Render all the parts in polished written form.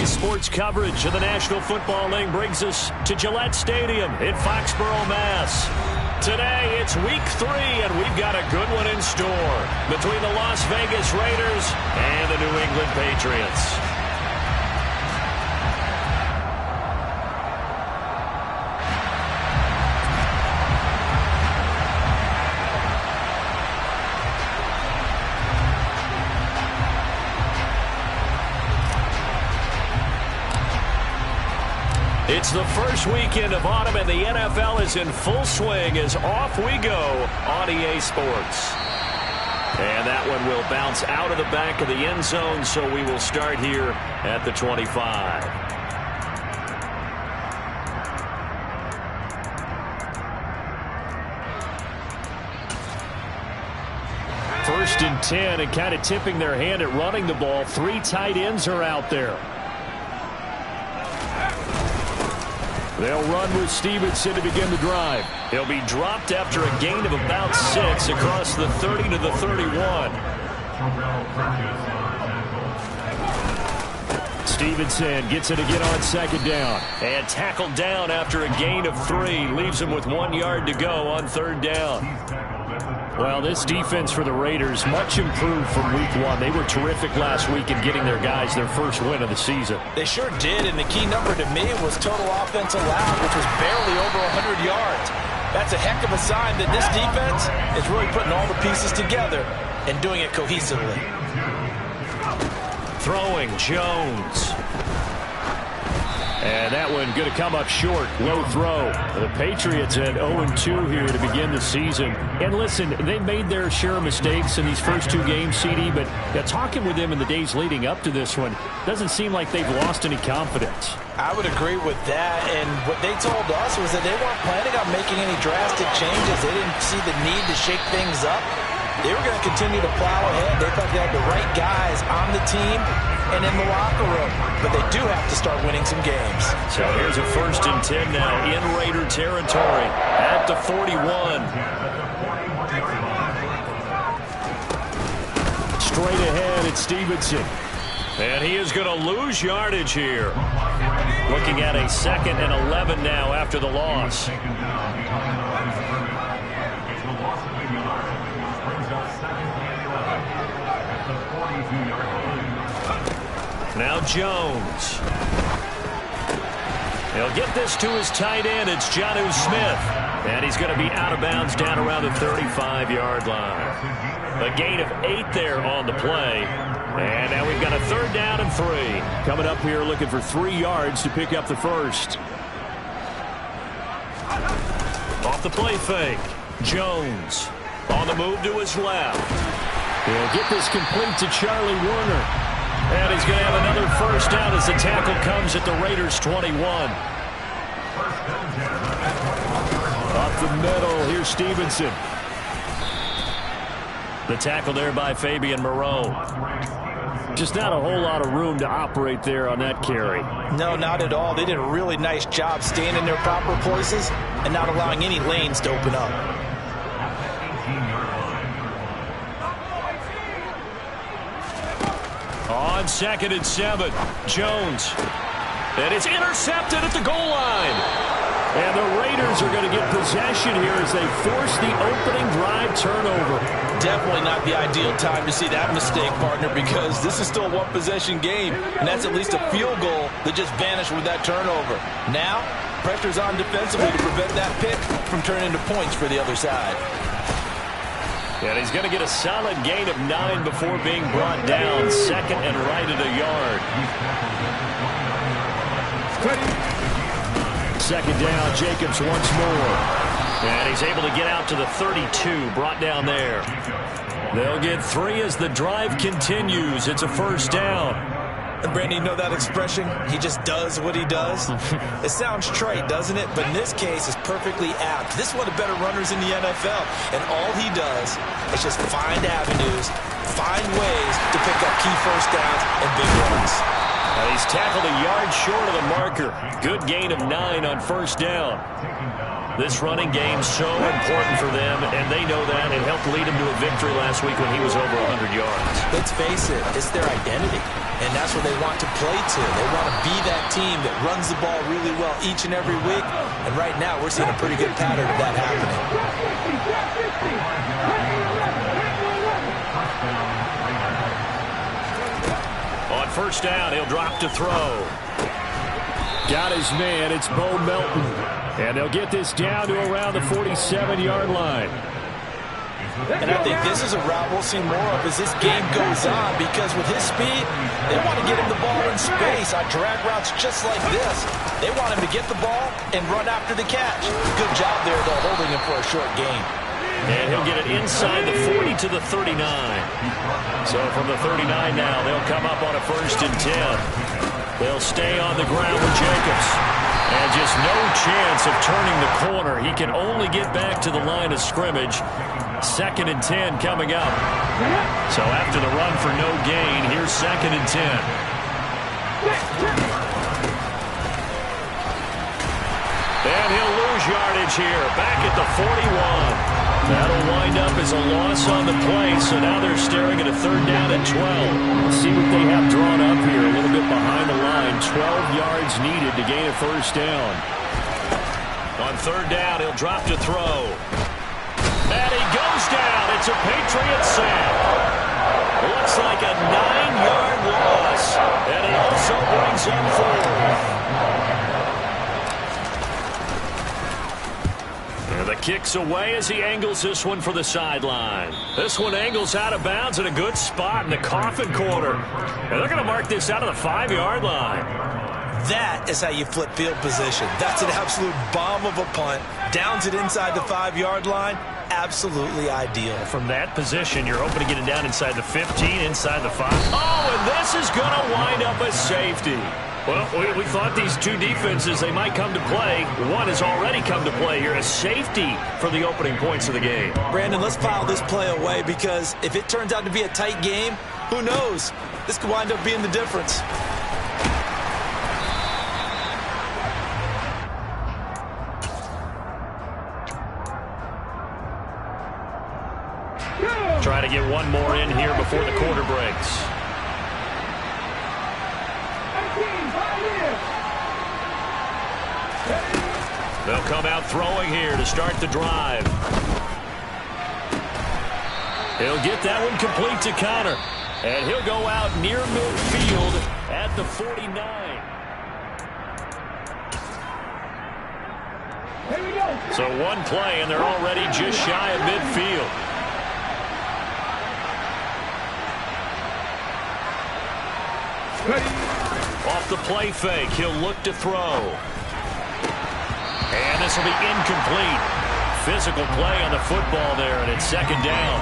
Sports coverage of the National Football League brings us to Gillette Stadium in Foxborough, Mass. Today, it's week 3, and we've got a good one in store between the Las Vegas Raiders and the New England Patriots. It's the first weekend of autumn, and the NFL is in full swing as off we go on EA Sports. And that one will bounce out of the back of the end zone, so we will start here at the 25. First and 10, and kind of tipping their hand at running the ball. 3 tight ends are out there. They'll run with Stevenson to begin the drive. He'll be dropped after a gain of about 6 across the 30 to the 31. Stevenson gets it again on second down. And tackled down after a gain of 3. Leaves him with 1 yard to go on third down. Well, this defense for the Raiders, much improved from week 1. They were terrific last week in getting their guys their first win of the season. They sure did, and the key number to me was total offense allowed, which was barely over 100 yards. That's a heck of a sign that this defense is really putting all the pieces together and doing it cohesively. Throwing, Jones. And that one going to come up short. Low throw. The Patriots at 0-2 here to begin the season. And listen, they made their share of mistakes in these first 2 games, CD, but talking with them in the days leading up to this one, doesn't seem like they've lost any confidence. I would agree with that, and what they told us was that they weren't planning on making any drastic changes. They didn't see the need to shake things up. They were going to continue to plow ahead. They thought they had the right guys on the team and in the locker room, but they do have to start winning some games. So here's a first and 10 now in Raider territory at the 41. Straight ahead, it's Stevenson. And he is going to lose yardage here. Looking at a 2nd and 11 now after the loss. Now Jones. He'll get this to his tight end. It's Jonnu Smith. And he's going to be out of bounds down around the 35-yard line. A gain of 8 there on the play. And now we've got a 3rd down and 3. Coming up here looking for 3 yards to pick up the first. Off the play fake. Jones on the move to his left. He'll get this complete to Charlie Warner. And he's going to have another first down as the tackle comes at the Raiders' 21. Up the middle, here's Stevenson. The tackle there by Fabian Moreau. Just not a whole lot of room to operate there on that carry. No, not at all. They did a really nice job staying in their proper places and not allowing any lanes to open up. On 2nd and 7, Jones. And it's intercepted at the goal line. And the Raiders are going to get possession here as they force the opening drive turnover. Definitely not the ideal time to see that mistake, partner, because this is still a one-possession game, and that's at least a field goal that just vanished with that turnover. Now, pressure's on defensively to prevent that pick from turning into points for the other side. And he's going to get a solid gain of 9 before being brought down. 2nd and right at a yard. 2nd down, Jacobs once more. And he's able to get out to the 32, brought down there. They'll get 3 as the drive continues. It's a first down. And Brandon, you know that expression? He just does what he does. It sounds trite, doesn't it? But in this case, it's perfectly apt. This is one of the better runners in the NFL. And all he does is just find avenues find ways to pick up key first downs and big runs. He's tackled a yard short of the marker. Good gain of 9 on first down. This running game's so important for them, and they know that. It helped lead him to a victory last week when he was over 100 yards. Let's face it, it's their identity, and that's what they want to play to. They want to be that team that runs the ball really well each and every week, and right now we're seeing a pretty good pattern of that happening. On first down, he'll drop to throw. Got his man. It's Bo Melton. And they'll get this down to around the 47-yard line. And I think this is a route we'll see more of as this game goes on, because with his speed, they want to get him the ball in space on drag routes just like this. They want him to get the ball and run after the catch. Good job there, though, holding him for a short gain. And he'll get it inside the 40 to the 39. So from the 39 now, they'll come up on a 1st and 10. They'll stay on the ground with Jacobs. And just no chance of turning the corner. He can only get back to the line of scrimmage. 2nd and 10 coming up. So after the run for no gain, here's 2nd and 10. And he'll lose yardage here. Back at the 41. That'll wind up as a loss on the play, so now they're staring at a 3rd down and 12. Let's see what they have drawn up here, a little bit behind the line. 12 yards needed to gain a 1st down. On 3rd down, he'll drop to throw. And he goes down. It's a Patriot sack. Looks like a 9-yard loss, and it also brings up 4th. The kick's away as he angles this one for the sideline. This one angles out of bounds in a good spot in the coffin corner. And they're going to mark this out of the 5-yard line. That is how you flip field position. That's an absolute bomb of a punt. Downs it inside the 5-yard line. Absolutely ideal. From that position, you're hoping to get it down inside the 15, inside the 5. Oh, and this is going to wind up a safety. Well, we thought these two defenses, they might come to play. One has already come to play here. A safety for the opening points of the game. Brandon, let's file this play away, because if it turns out to be a tight game, who knows? This could wind up being the difference. Try to get one more in here before the quarter breaks. They'll come out throwing here to start the drive. He'll get that one complete to Connor. And he'll go out near midfield at the 49. Here we go. So one play, and they're already just shy of midfield. Off the play fake, he'll look to throw. And this will be incomplete. Physical play on the football there, and it's 2nd down.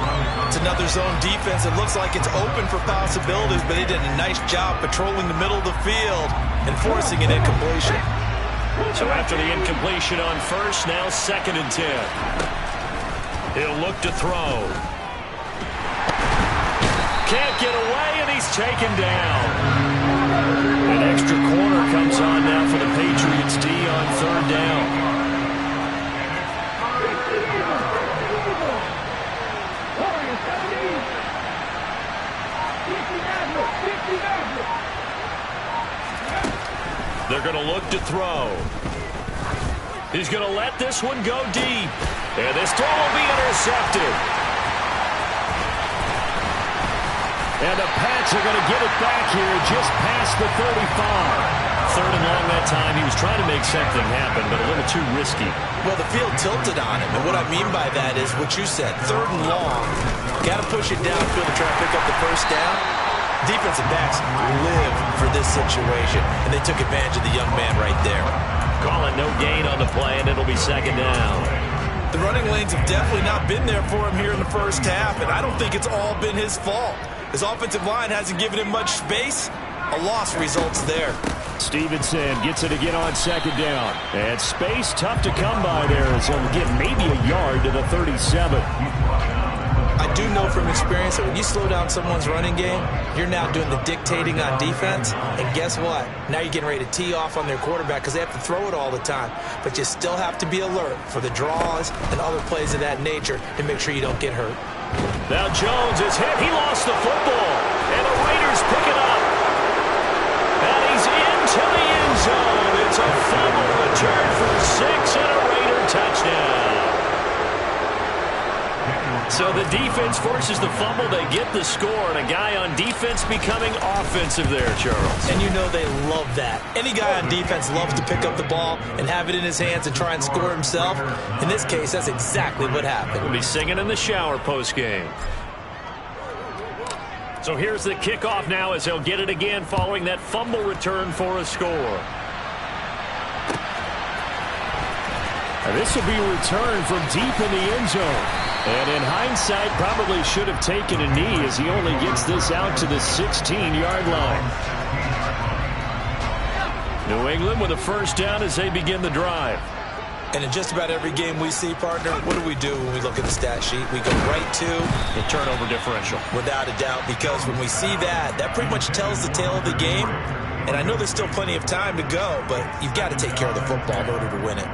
It's another zone defense. It looks like it's open for possibilities, but they did a nice job patrolling the middle of the field and forcing an incompletion. So after the incompletion on 1st, now 2nd and 10. He'll look to throw. Can't get away, and he's taken down. An extra corner comes on now for the Patriots D on 3rd down. They're going to look to throw. He's going to let this one go deep. And this throw will be intercepted. And the Pats are going to get it back here just past the 35. 3rd and long that time. He was trying to make something happen, but a little too risky. Well, the field tilted on him, and what I mean by that is what you said. 3rd and long. Got to push it downfield to try to pick up the 1st down. Defensive backs live for this situation, and they took advantage of the young man right there. Call it no gain on the play, and it'll be 2nd down. The running lanes have definitely not been there for him here in the 1st half, and I don't think it's all been his fault. His offensive line hasn't given him much space. A loss results there. Stevenson gets it again on 2nd down. And space tough to come by there, as he'll get maybe a yard to the 37. I I do know from experience that when you slow down someone's running game, you're now doing the dictating on defense. And guess what? Now you're getting ready to tee off on their quarterback because they have to throw it all the time. But you still have to be alert for the draws and other plays of that nature to make sure you don't get hurt. Now Jones is hit. He lost the football. And the Raiders pick it up. And he's into the end zone. It's a fumble return for 6 and a Raider touchdown. So the defense forces the fumble. They get the score, and a guy on defense becoming offensive there, Charles. And you know they love that. Any guy on defense loves to pick up the ball and have it in his hands and try and score himself. In this case, that's exactly what happened. He'll be singing in the shower post-game. So here's the kickoff now as they'll get it again following that fumble return for a score. And this will be returned from deep in the end zone. And in hindsight, probably should have taken a knee as he only gets this out to the 16-yard line. New England with a first down as they begin the drive. And in just about every game we see, partner, what do when we look at the stat sheet? We go right to the turnover differential. Without a doubt, because when we see that, that pretty much tells the tale of the game. And I know there's still plenty of time to go, but you've got to take care of the football in order to win it.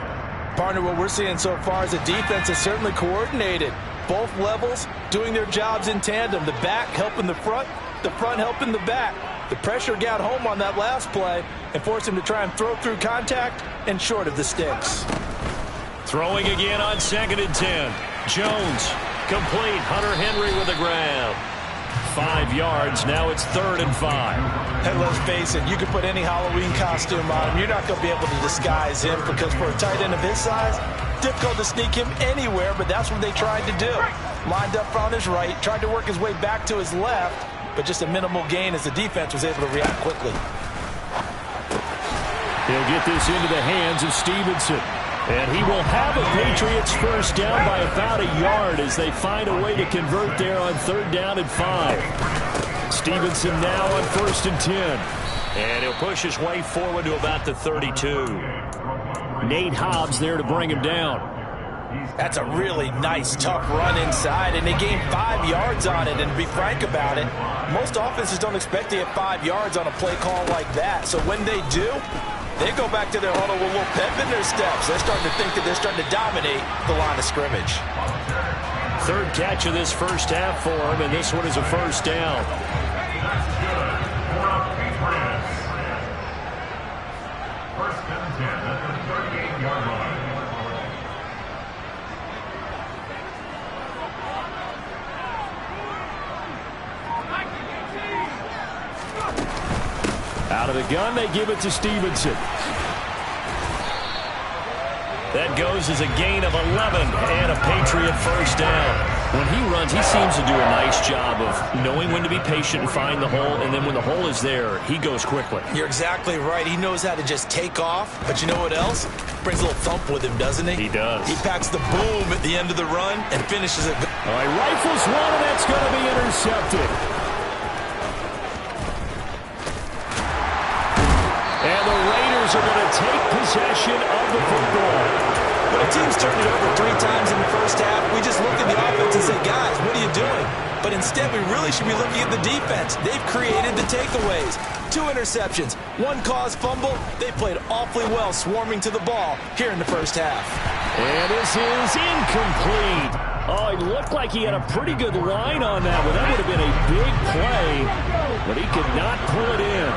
Partner, what we're seeing so far is the defense is certainly coordinated. Both levels doing their jobs in tandem. The back helping the front helping the back. The pressure got home on that last play and forced him to try and throw through contact and short of the sticks. Throwing again on 2nd and 10. Jones, complete. Hunter Henry with a grab. 5 yards. Now it's 3rd and 5. And let's face it, you can put any Halloween costume on him. You're not going to be able to disguise him because for a tight end of his size, difficult to sneak him anywhere, but that's what they tried to do. Lined up on his right, tried to work his way back to his left, but just a minimal gain as the defense was able to react quickly. He'll get this into the hands of Stevenson. And he will have a Patriots first down by about a yard as they find a way to convert there on 3rd down and 5. Stevenson now on 1st and 10. And he'll push his way forward to about the 32. Nate Hobbs there to bring him down. That's a really nice, tough run inside, and they gained 5 yards on it. And to be frank about it, most offenses don't expect to get 5 yards on a play call like that. So when they do, they go back to their huddle with a little pep in their steps. They're starting to think that they're starting to dominate the line of scrimmage. 3rd catch of this first half for him, and this one is a first down. Out of the gun, they give it to Stevenson. That goes as a gain of 11 and a Patriot first down. When he runs, he seems to do a nice job of knowing when to be patient and find the hole, and then when the hole is there, he goes quickly. You're exactly right. He knows how to just take off, but you know what else? Brings a little thump with him, doesn't he? He does. He packs the boom at the end of the run and finishes it. All right, rifles one, and that's going to be intercepted. And the Raiders are going to take possession of the football. When a team's turned it over 3 times in the first half, we just look at the offense and say, guys, what are you doing? But instead, we really should be looking at the defense. They've created the takeaways. 2 interceptions, 1 caused fumble. They played awfully well swarming to the ball here in the first half. And this is incomplete. Oh, it looked like he had a pretty good line on that one. That would have been a big play, but he could not pull it in.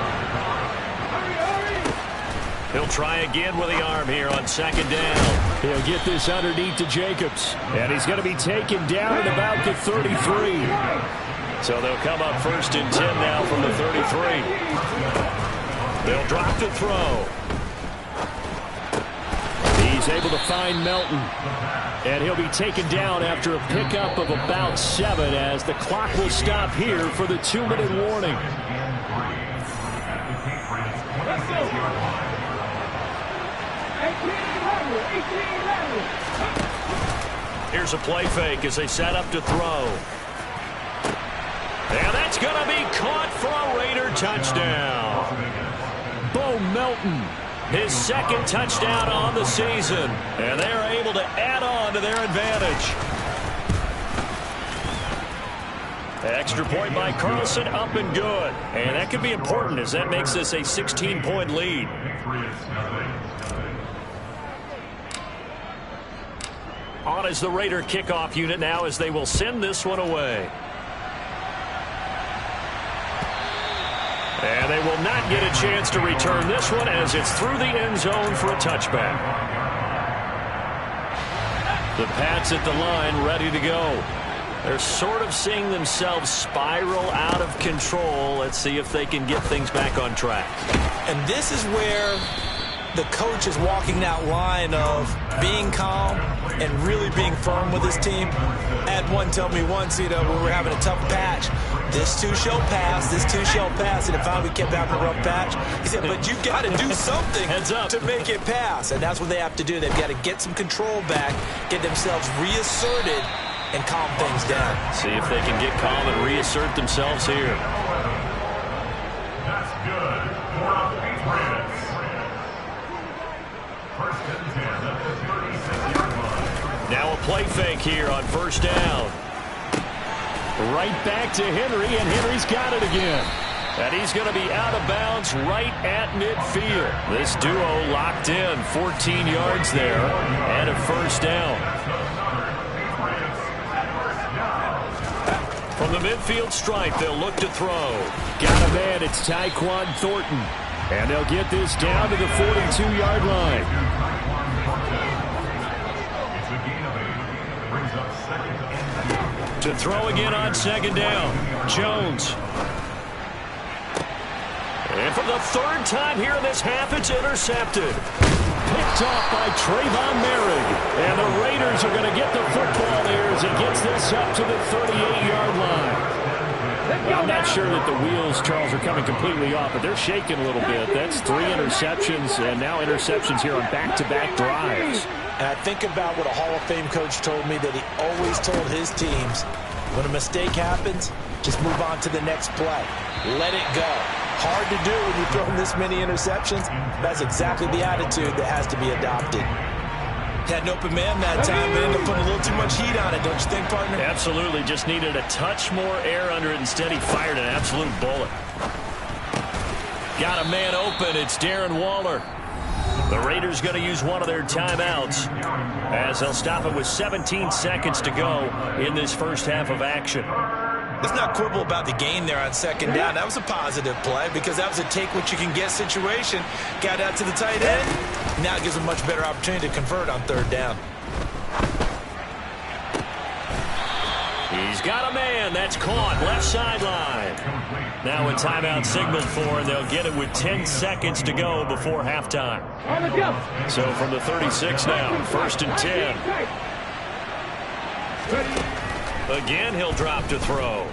He'll try again with the arm here on 2nd down. He'll get this underneath to Jacobs. And he's going to be taken down at about the 33. So they'll come up 1st and 10 now from the 33. They'll drop the throw. He's able to find Melton. And he'll be taken down after a pickup of about 7 as the clock will stop here for the 2-minute warning. Here's a play fake as they set up to throw. And that's going to be caught for a Raider touchdown. Bo Melton, his 2nd touchdown on the season. And they're able to add on to their advantage. Extra point by Carlson, up and good. And that could be important as that makes this a 16-point lead. On is the Raider kickoff unit now as they will send this one away. And they will not get a chance to return this one as it's through the end zone for a touchback. The Pats at the line ready to go. They're sort of seeing themselves spiral out of control. Let's see if they can get things back on track. And this is where the coach is walking that line of being calm and really being firm with his team. I had one tell me once, when we were having a tough patch, this too shall pass, this too shall pass. And finally we kept having a rough patch. He said, but you got to do something to make it pass. And that's what they have to do. They've got to get some control back, get themselves reasserted, and calm things down. See if they can get calm and reassert themselves here. That's good. 4 on Patriots. First and 10 at the 36-yard line. Now a play fake here on first down. Right back to Henry, and Henry's got it again. And he's going to be out of bounds right at midfield. This duo locked in, 14 yards there, and a first down. From the midfield stripe, they'll look to throw. Got a man, it's Tyquan Thornton. And they'll get this down to the 42-yard line. To throw again on second down, Jones. And for the third time here in this half, it's intercepted. Picked off by Trayvon Merrick. And the Raiders are going to get the football there as it gets this up to the 38-yard line. I'm not sure that the wheels, Charles, are coming completely off, but they're shaking a little bit. That's 3 interceptions, and now interceptions here on back-to-back drives. And I think about what a Hall of Fame coach told me, that he always told his teams, when a mistake happens, just move on to the next play. Let it go. Hard to do when you throw this many interceptions. That's exactly the attitude that has to be adopted. Had an open man that time, but ended up putting a little too much heat on it, don't you think, partner? Absolutely. Just needed a touch more air under it. Instead, he fired an absolute bullet. Got a man open. It's Darren Waller. The Raiders going to use one of their timeouts as they'll stop it with 17 seconds to go in this first half of action. Let's not quibble about the gain there on second down. That was a positive play because that was a take-what-you-can-get situation. Got out to the tight end. Now it gives them a much better opportunity to convert on third down. He's got a man. That's caught. Left sideline. Now a timeout signaled for, and they'll get it with 10 seconds to go before halftime. So from the 36 now, first and 10. Again, he'll drop to throw.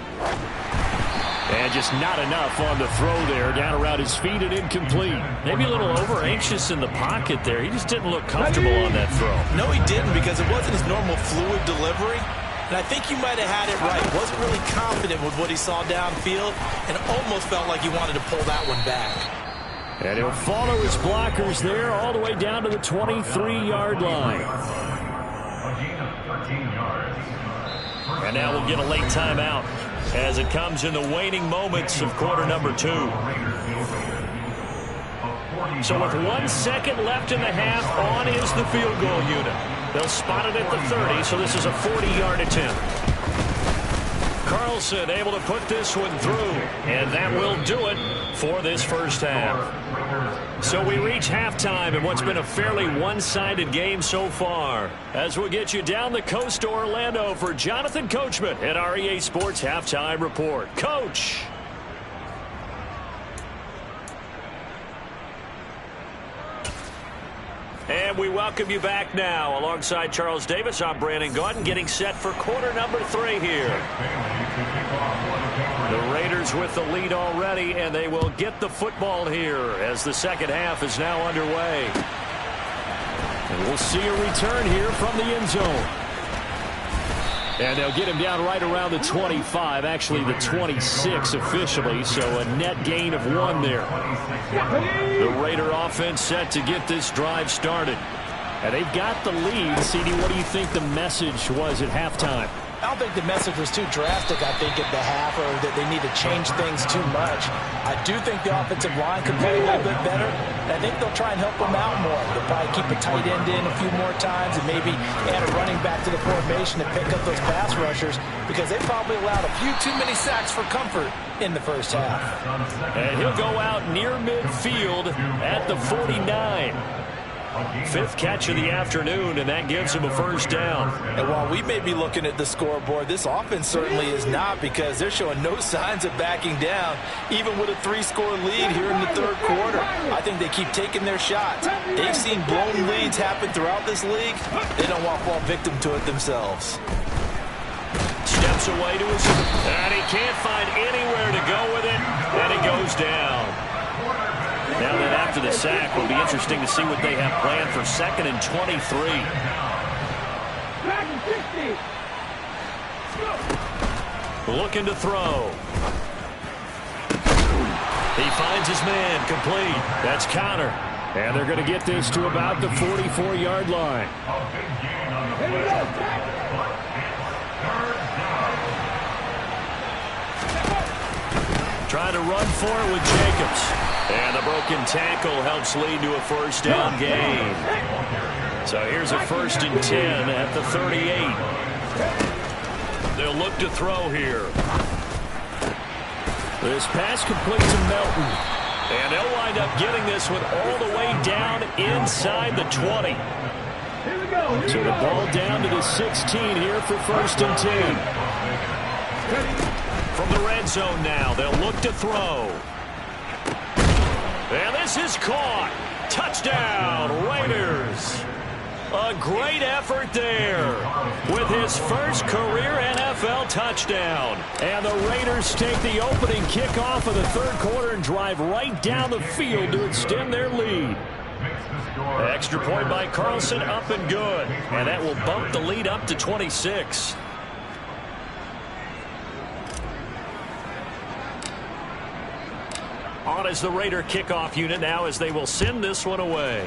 And just not enough on the throw there. Down around his feet and incomplete. Maybe a little over-anxious in the pocket there. He just didn't look comfortable on that throw. No, he didn't, because it wasn't his normal fluid delivery. And I think you might have had it right. Wasn't really confident with what he saw downfield and almost felt like he wanted to pull that one back. And he'll follow his blockers there all the way down to the 23-yard line. And now we'll get a late timeout as it comes in the waning moments of quarter number 2. So with 1 second left in the half, on is the field goal unit. They'll spot it at the 30, so this is a 40-yard attempt. Carlson able to put this one through, and that will do it for this first half. So we reach halftime in what's been a fairly one-sided game so far. As we'll get you down the coast to Orlando for Jonathan Coachman at our EA Sports Halftime Report. Coach! And we welcome you back now. Alongside Charles Davis, I'm Brandon Gaudin, getting set for quarter number 3 here. The Raiders with the lead already, and they will get the football here as the second half is now underway. And we'll see a return here from the end zone. And they'll get him down right around the 25, actually the 26 officially, so a net gain of 1 there. The Raider offense set to get this drive started. And they've got the lead. CD, what do you think the message was at halftime? I don't think the message was too drastic, I think, at the half, or that they need to change things too much. I do think the offensive line could play a little bit better, and I think they'll try and help them out more. They'll probably keep a tight end in a few more times and maybe add a running back to the formation to pick up those pass rushers, because they probably allowed a few too many sacks for comfort in the first half. And he'll go out near midfield at the 49. Fifth catch of the afternoon, and that gives him a first down. And while we may be looking at the scoreboard, this offense certainly is not, because they're showing no signs of backing down, even with a 3-score lead here in the third quarter. I think they keep taking their shots. They've seen blown leads happen throughout this league. They don't want to fall victim to it themselves. Steps away to his, and he can't find anywhere to go with it, and it goes down. Now then, after the sack, will be interesting to see what they have planned for 2nd and 23. Looking to throw. He finds his man, complete. That's Connor. And they're going to get this to about the 44-yard line. Trying to run for it with Jacobs. And the broken tackle helps lead to a first down gain. So here's a 1st and 10 at the 38. They'll look to throw here. This pass complete to Melton. And they'll wind up getting this one all the way down inside the 20. So the ball down to the 16 here for 1st and 10. From the red zone now, they'll look to throw. And this is caught. Touchdown, Raiders. A great effort there with his first career NFL touchdown. And the Raiders take the opening kickoff of the third quarter and drive right down the field to extend their lead. Extra point by Carlson, up and good. And that will bump the lead up to 26. On as the Raider kickoff unit now, as they will send this one away.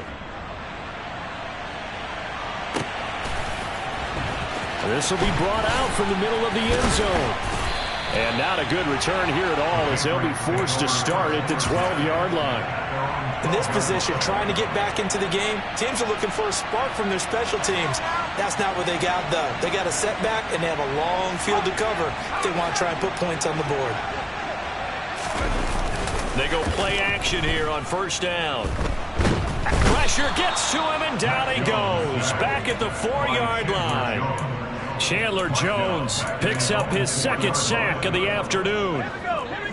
This will be brought out from the middle of the end zone. And not a good return here at all, as they'll be forced to start at the 12-yard line. In this position, trying to get back into the game, teams are looking for a spark from their special teams. That's not what they got, though. They got a setback, and they have a long field to cover if they want to try and put points on the board. They go play action here on 1st down. Pressure gets to him, and down he goes. Back at the 4-yard line. Chandler Jones picks up his 2nd sack of the afternoon.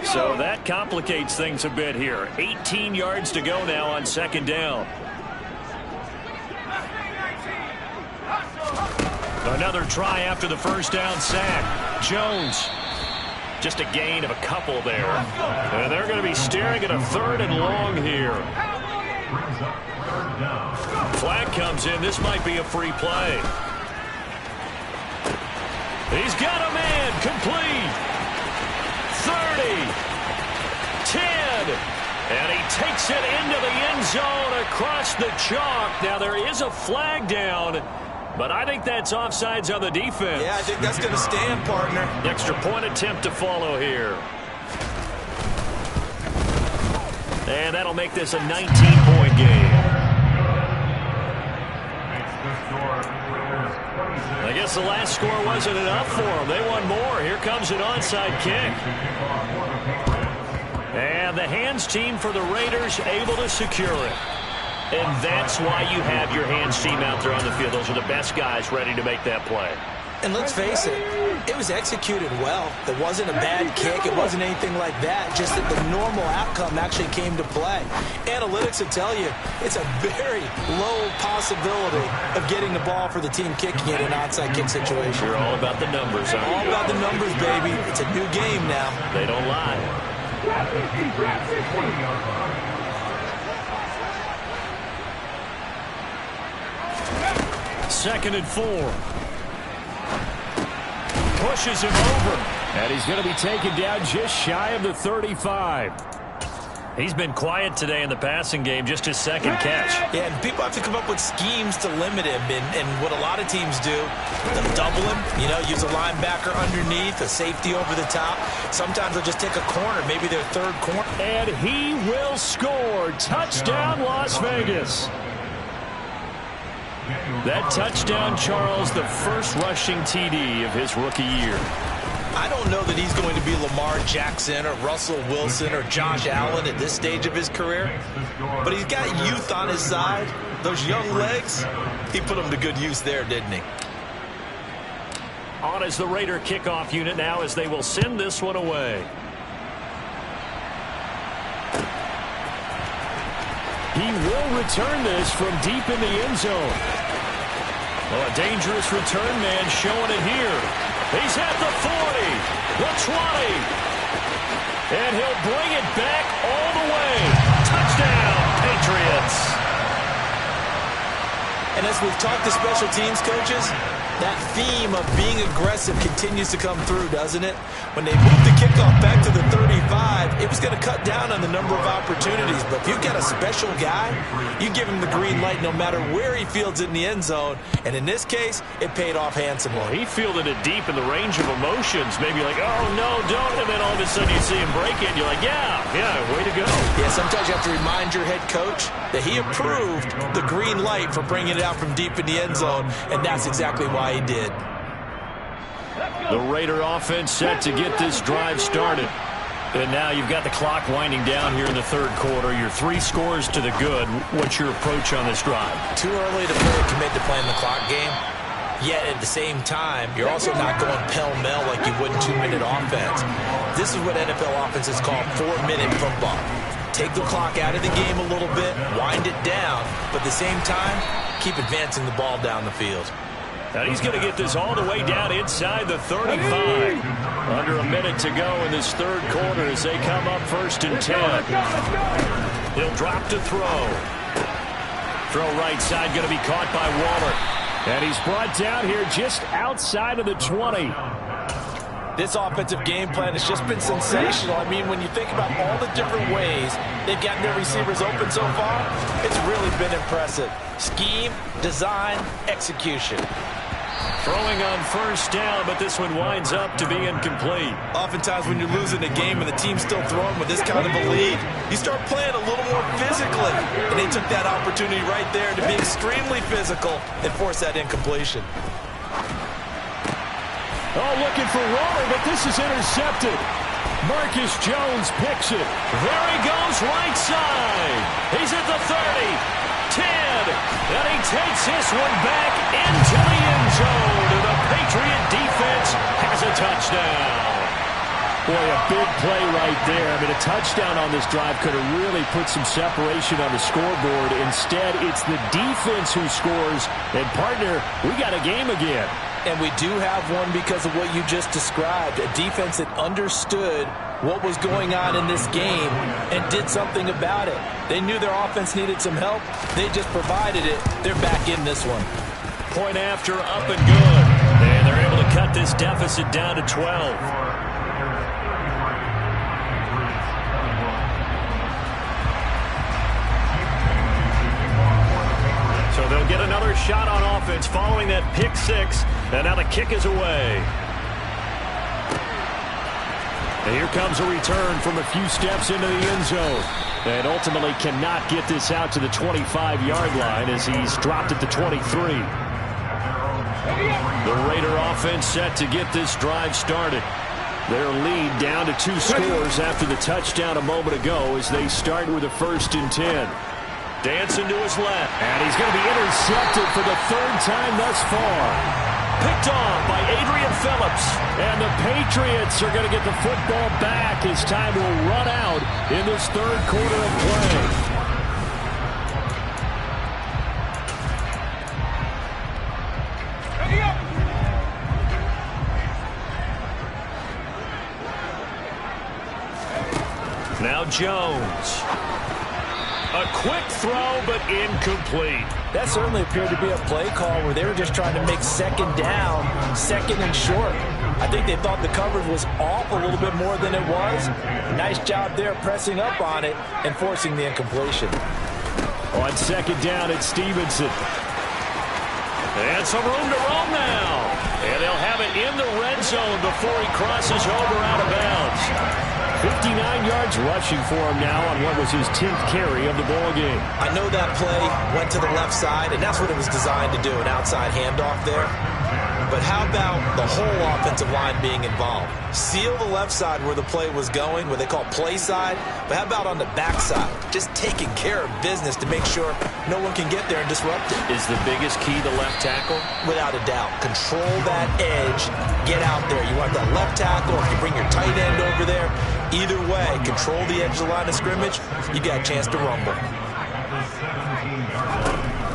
So that complicates things a bit here. 18 yards to go now on 2nd down. Another try after the 1st down sack. Jones. Just a gain of a couple there. And they're going to be staring at a 3rd and long here. Flag comes in. This might be a free play. He's got a man. Complete. 30. 10. And he takes it into the end zone across the chalk. Now there is a flag down, but I think that's offsides on the defense. Yeah, I think that's going to stand, partner. Extra point attempt to follow here. And that'll make this a 19-point game. I guess the last score wasn't enough for them. They won more. Here comes an onside kick. And the hands team for the Raiders able to secure it. And that's why you have your hands team out there on the field. Those are the best guys ready to make that play. And let's face it, it was executed well. It wasn't a bad kick. It wasn't anything like that. Just that the normal outcome actually came to play. Analytics will tell you it's a very low possibility of getting the ball for the team kicking it in an onside kick situation. You're all about the numbers, aren't you? All about the numbers, baby. It's a new game now. They don't lie. 2nd and 4. Pushes him over. And he's going to be taken down just shy of the 35. He's been quiet today in the passing game, just his second catch. Yeah, and people have to come up with schemes to limit him. And what a lot of teams do, they'll double him, use a linebacker underneath, a safety over the top. Sometimes they'll just take a corner, maybe their third corner. And he will score. Touchdown, Las Vegas. That touchdown, Charles, the first rushing TD of his rookie year. I don't know that he's going to be Lamar Jackson or Russell Wilson or Josh Allen at this stage of his career, but he's got youth on his side. Those young legs, he put them to good use there, didn't he? On as the Raider kickoff unit now as they will send this one away. He will return this from deep in the end zone. Well, a dangerous return man showing it here. He's at the 40, the 20, and he'll bring it back all the way. Touchdown, Patriots. And as we've talked to special teams coaches, that theme of being aggressive continues to come through, doesn't it? When they moved the kickoff back to the 35, it was going to cut down on the number of opportunities. But if you've got a special guy, you give him the green light no matter where he fields it in the end zone. And in this case, it paid off handsomely. Well, he fielded it deep in the range of emotions. Maybe like, oh, no, don't. And then all of a sudden you see him break it. And you're like, yeah, way to go. Yeah, sometimes you have to remind your head coach that he approved the green light for bringing it out from deep in the end zone. And that's exactly why he did. The Raider offense set to get this drive started. And now you've got the clock winding down here in the third quarter. You're 3 scores to the good. What's your approach on this drive? Too early to fully commit to playing the clock game. Yet at the same time, you're also not going pell-mell like you would in 2-minute offense. This is what NFL offenses call 4-minute football. Take the clock out of the game a little bit, wind it down, but at the same time, keep advancing the ball down the field. And he's going to get this all the way down inside the 35. Under a minute to go in this third quarter as they come up 1st and 10. He'll drop to throw. Throw right side, going to be caught by Waller. And he's brought down here just outside of the 20. This offensive game plan has just been sensational. I mean, when you think about all the different ways they've gotten their receivers open so far, it's really been impressive. Scheme, design, execution. Throwing on 1st down, but this one winds up to be incomplete. Oftentimes when you're losing a game and the team's still throwing with this kind of a lead, you start playing a little more physically. And they took that opportunity right there to be extremely physical and force that incompletion. Oh, looking for Waller, but this is intercepted. Marcus Jones picks it. There he goes, right side. He's at the 30. 10, and he takes this one back into the end zone, and the Patriot defense has a touchdown. Boy, a big play right there. I mean, a touchdown on this drive could have really put some separation on the scoreboard. Instead, it's the defense who scores, and partner, we got a game again. And we do have one because of what you just described, a defense that understood what was going on in this game and did something about it. They knew their offense needed some help. They just provided it. They're back in this one. Point after, up and good. And they're able to cut this deficit down to 12. So they'll get another shot on offense following that pick 6. And now the kick is away. And here comes a return from a few steps into the end zone. And ultimately cannot get this out to the 25-yard line as he's dropped at the 23. The Raider offense set to get this drive started. Their lead down to 2 scores after the touchdown a moment ago as they start with a 1st and 10. Dancing to his left. And he's going to be intercepted for the 3rd time thus far. Picked off by Adrian Phillips. And the Patriots are going to get the football back as time will run out in this 3rd quarter of play. Now Jones. A quick throw, but incomplete. That certainly appeared to be a play call where they were just trying to make 2nd down, 2nd and short. I think they thought the coverage was off a little bit more than it was. Nice job there pressing up on it and forcing the incompletion. On second down, it's Stevenson. And some room to roam now. And they'll have it in the red zone before he crosses over out of bounds. 59 yards rushing for him now on what was his 10th carry of the ball game. I know that play went to the left side, and that's what it was designed to do, an outside handoff there. But how about the whole offensive line being involved? Seal the left side where the play was going, what they call play side. But how about on the back side? Just taking care of business to make sure no one can get there and disrupt it. Is the biggest key the left tackle? Without a doubt. Control that edge. Get out there. You want that left tackle, or if you bring your tight end over there. Either way, control the edge of the line of scrimmage. You got a chance to rumble.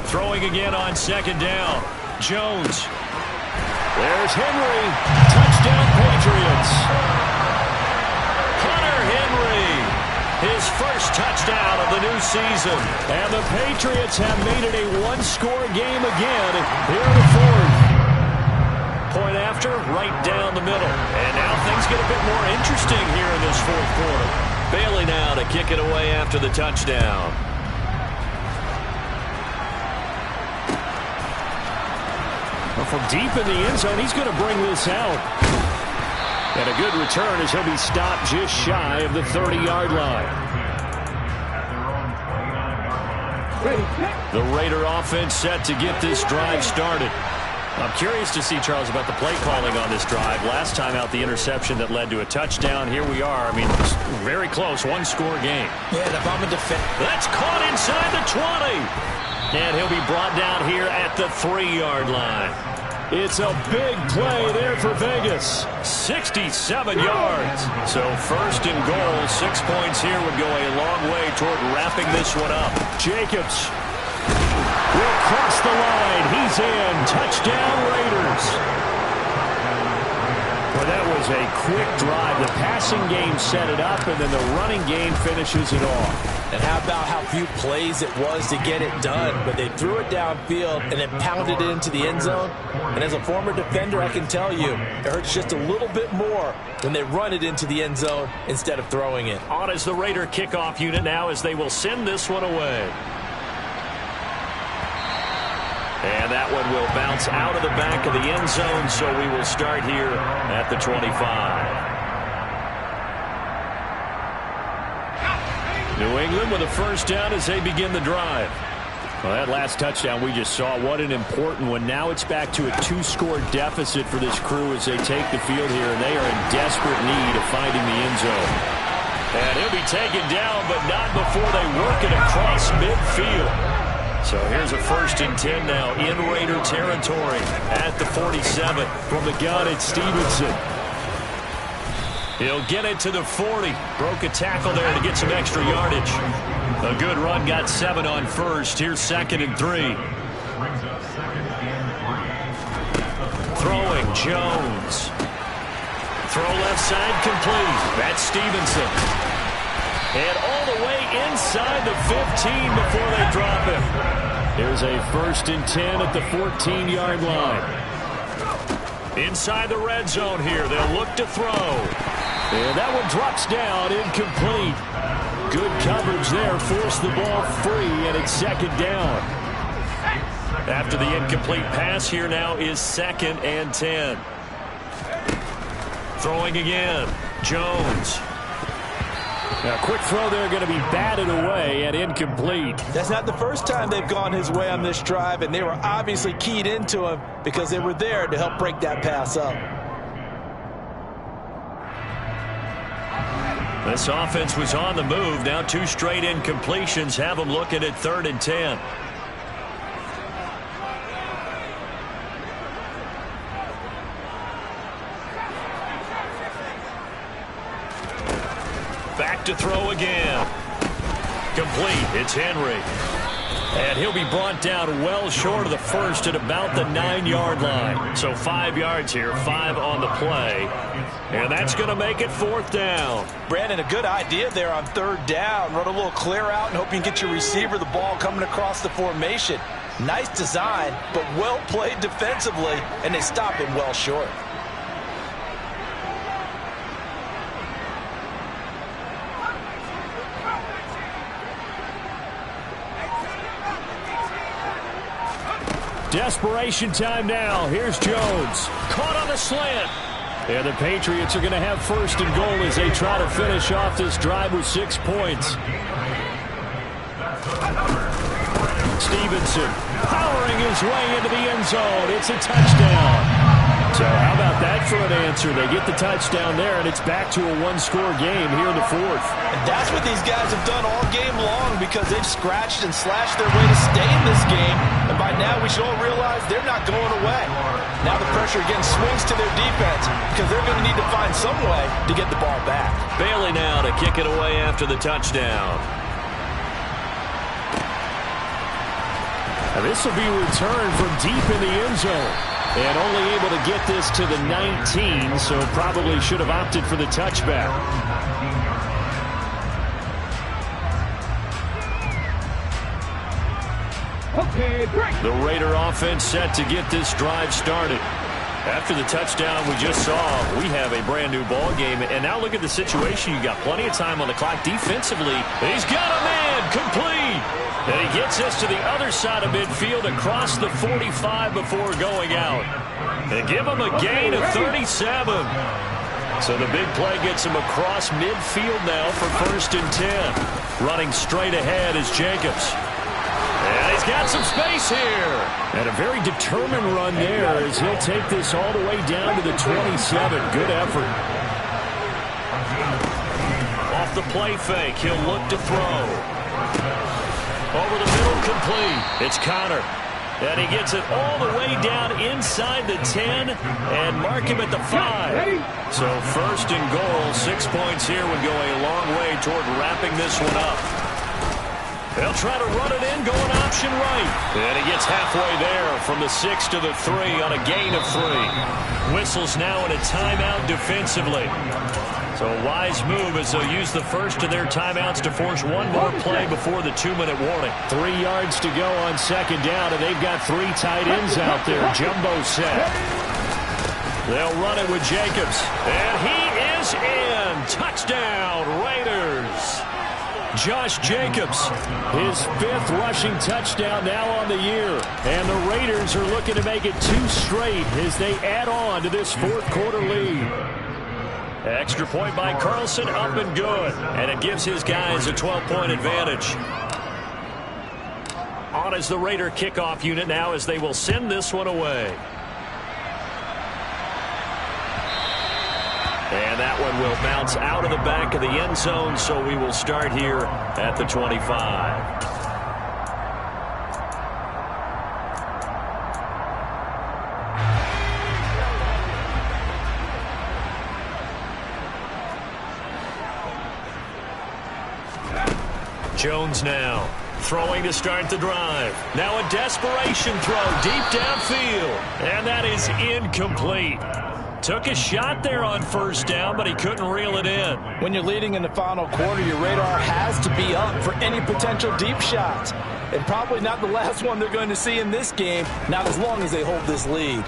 Throwing again on second down. Jones. There's Henry. Touchdown, Patriots. Hunter Henry. His first touchdown of the new season. And the Patriots have made it a one-score game again here in the fourth. Point after, right down the middle. And now things get a bit more interesting here in this fourth quarter. Bailey now to kick it away after the touchdown. Well, from deep in the end zone, he's going to bring this out. And a good return as he'll be stopped just shy of the 30-yard line. The Raider offense set to get this drive started. I'm curious to see, Charles, about the play calling on this drive. Last time out, the interception that led to a touchdown. Here we are. I mean, very close, one-score game. Yeah, and if I'm a defender. That's caught inside the 20. And he'll be brought down here at the 3-yard line. It's a big play there for Vegas. 67 yards. So first and goal, 6 points here would go a long way toward wrapping this one up. Jacobs will cross the line. He's in. Touchdown, Raiders. Well, that was a quick drive. The passing game set it up, and then the running game finishes it off. And how about how few plays it was to get it done? But they threw it downfield and then pounded it into the end zone. And as a former defender, I can tell you, it hurts just a little bit more when they run it into the end zone instead of throwing it. On is the Raider kickoff unit now as they will send this one away. And that one will bounce out of the back of the end zone, so we will start here at the 25. New England with a first down as they begin the drive. Well, that last touchdown we just saw, what an important one. Now it's back to a 2-score deficit for this crew as they take the field here, and they are in desperate need of finding the end zone. And he'll be taken down, but not before they work it across midfield. So here's a 1st and 10 now in Raider territory at the 47 from the gun at Stevenson. He'll get it to the 40. Broke a tackle there to get some extra yardage. A good run, got 7 on first. Here's 2nd and 3. Throwing, Jones. Throw left side complete. That's Stevenson. And all the way inside the 15 before they drop him. Here's a 1st and 10 at the 14-yard line. Inside the red zone here. They'll look to throw. And that one drops down, incomplete. Good coverage there, forced the ball free, and it's 2nd down. After the incomplete pass, here now is 2nd and 10. Throwing again, Jones. Now, quick throw there, going to be batted away and incomplete. That's not the first time they've gone his way on this drive, and they were obviously keyed into him because they were there to help break that pass up. This offense was on the move. Now 2 straight incompletions have them looking at 3rd and 10. Back to throw again. Complete. It's Henry. And he'll be brought down well short of the first at about the 9-yard line. So 5 yards here, 5 on the play. And that's going to make it 4th down. Brandon, a good idea there on 3rd down. Run a little clear out and hope you can get your receiver the ball coming across the formation. Nice design, but well played defensively, and they stop him well short. Desperation time now. Here's Jones. Caught on the slant. And the Patriots are going to have first and goal as they try to finish off this drive with 6 points. Stevenson powering his way into the end zone. It's a touchdown. So how about that for an answer? They get the touchdown there, and it's back to a one-score game here in the fourth. And that's what these guys have done all game long because they've scratched and slashed their way to stay in this game. And by now we should all realize they're not going away. Now the pressure again swings to their defense because they're going to need to find some way to get the ball back. Bailey now to kick it away after the touchdown. Now this will be returned from deep in the end zone. And only able to get this to the 19, so probably should have opted for the touchback. The Raider offense set to get this drive started. After the touchdown we just saw, we have a brand new ball game. And now look at the situation. You got plenty of time on the clock defensively. He's got a man complete. And he gets us to the other side of midfield across the 45 before going out. And give him a gain of 37. So the big play gets him across midfield now for 1st and 10. Running straight ahead is Jacobs. And he's got some space here. And a very determined run there as he'll take this all the way down to the 27. Good effort. Off the play fake, he'll look to throw. Over the middle, complete. It's Connor. And he gets it all the way down inside the 10 and mark him at the 5. So 1st and goal, 6 points here would go a long way toward wrapping this one up. They'll try to run it in, going option right. And he gets halfway there from the 6 to the 3 on a gain of 3. Whistles now in a timeout defensively. So a wise move as they'll use the first of their timeouts to force one more play before the 2-minute warning. 3 yards to go on 2nd down, and they've got 3 tight ends out there. Jumbo set. They'll run it with Jacobs. And he is in. Touchdown, Raiders. Josh Jacobs, his 5th rushing touchdown now on the year. And the Raiders are looking to make it 2 straight as they add on to this 4th quarter lead. Extra point by Carlson, up and good. And it gives his guys a 12-point advantage. On is the Raider kickoff unit now as they will send this one away. And that one will bounce out of the back of the end zone, so we will start here at the 25. Jones now throwing to start the drive. Now a desperation throw deep downfield. And that is incomplete. Took a shot there on 1st down, but he couldn't reel it in. When you're leading in the final quarter, your radar has to be up for any potential deep shots. And probably not the last one they're going to see in this game, not as long as they hold this lead.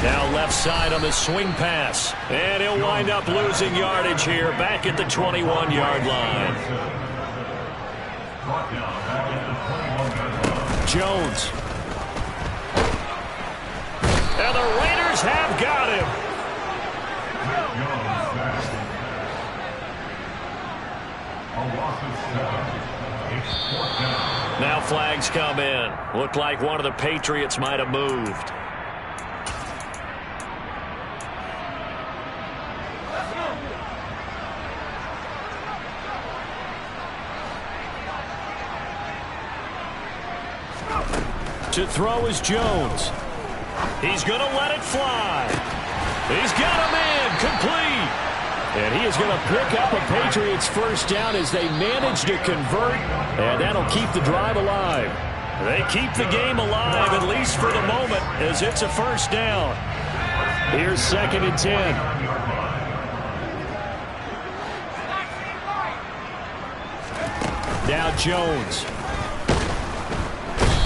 Now left side on the swing pass. And he'll wind up losing yardage here back at the 21-yard line. Jones. And the Raiders have got him. Now flags come in. Looked like one of the Patriots might have moved. To throw is Jones. He's going to let it fly. He's got a man complete. And he is going to pick up a Patriots 1st down as they manage to convert. And that'll keep the drive alive. They keep the game alive, at least for the moment, as it's a 1st down. Here's 2nd and 10. Now Jones.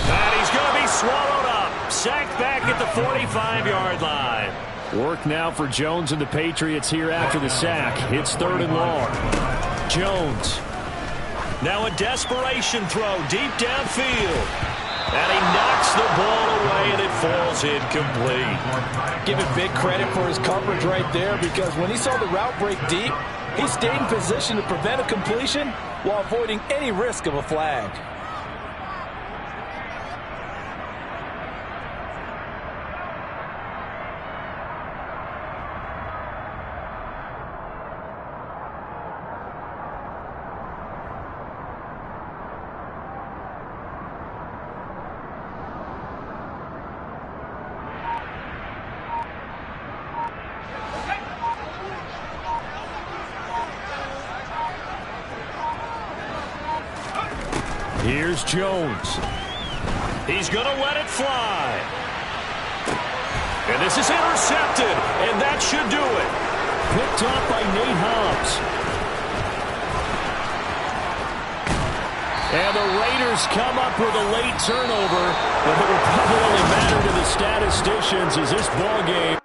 And he's going to be swallowed up. Sacked back at the 45-yard line. Work now for Jones and the Patriots here after the sack. It's 3rd and long. Jones. Now a desperation throw deep downfield. And he knocks the ball away, and it falls incomplete. Give him big credit for his coverage right there, because when he saw the route break deep, he stayed in position to prevent a completion while avoiding any risk of a flag. Here's Jones. He's going to let it fly. And this is intercepted, and that should do it. Picked off by Nate Hobbs. And the Raiders come up with a late turnover, but it will probably only matter to the statisticians as this ball game